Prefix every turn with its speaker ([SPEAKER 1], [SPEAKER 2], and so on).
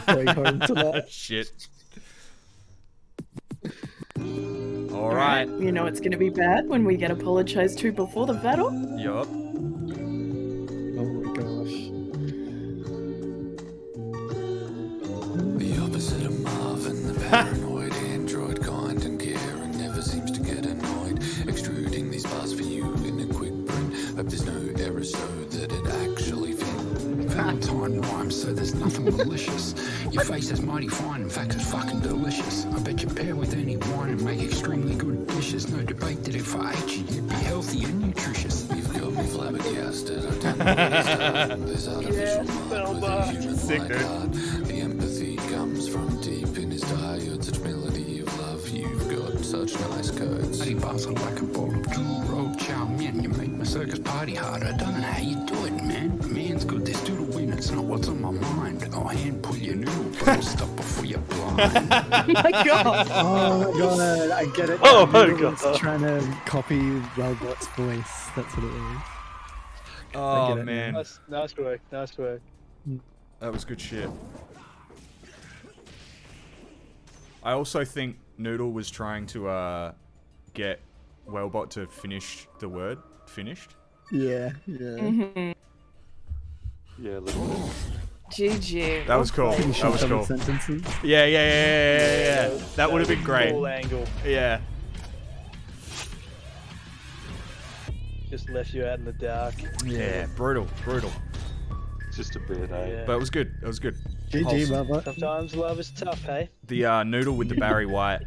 [SPEAKER 1] Going home to that.
[SPEAKER 2] Shit. All right.
[SPEAKER 3] You know it's gonna be bad when we get apologized to before the battle.
[SPEAKER 2] Yup.
[SPEAKER 1] Oh my gosh.
[SPEAKER 4] The opposite of Marvin, the paranoid android, kind and caring, never seems to get annoyed. Extruding these bars for you in a quick print. Hope there's no error so that it actually fits.
[SPEAKER 5] Valentine rhymes, so there's nothing malicious. Your face is mighty fine, in fact it's fucking delicious. I bet you pair with any wine and make extremely good dishes. No debate that if I ate you, you'd be healthy and nutritious.
[SPEAKER 4] You've got me flabbergasted, I've done what this artificial mind with a human
[SPEAKER 2] Sick,
[SPEAKER 4] like
[SPEAKER 2] dude.
[SPEAKER 4] heart. The empathy comes from deep in his diode, such melody of love, you've got such nice codes.
[SPEAKER 5] Bloody bars are like a bowl of Gumroad chow mein. You make my circus party hard. I don't know how you do it, man. Man's good, this doodle win, it's not what's on my mind. I'll hand pull your noodle, but I'll stop before you're blind.
[SPEAKER 3] Oh my god!
[SPEAKER 1] Oh my god, I get it.
[SPEAKER 6] Oh my
[SPEAKER 1] Everyone's
[SPEAKER 6] God.
[SPEAKER 1] trying to copy WELBOT's voice. That's what it is.
[SPEAKER 2] Oh
[SPEAKER 1] get it.
[SPEAKER 2] man,
[SPEAKER 6] Nice work. Nice work.
[SPEAKER 2] that was good shit. I also think Noodle was trying to get WELBOT to finish the word finished.
[SPEAKER 1] Yeah, yeah.
[SPEAKER 6] Yeah, a little bit.
[SPEAKER 3] GG.
[SPEAKER 2] That was cool.
[SPEAKER 1] Finish
[SPEAKER 2] That was
[SPEAKER 1] double
[SPEAKER 2] cool.
[SPEAKER 1] sentences.
[SPEAKER 2] Yeah. That would have been great.
[SPEAKER 6] Full angle.
[SPEAKER 2] Yeah.
[SPEAKER 6] Just left you out in the dark.
[SPEAKER 2] Yeah. Brutal.
[SPEAKER 6] It's just a bit, eh? Yeah.
[SPEAKER 2] But it was good. It was good.
[SPEAKER 1] GG,
[SPEAKER 2] Wholesome.
[SPEAKER 1] WELBOT.
[SPEAKER 6] Sometimes love is tough, hey?
[SPEAKER 2] The Noodle with the Barry White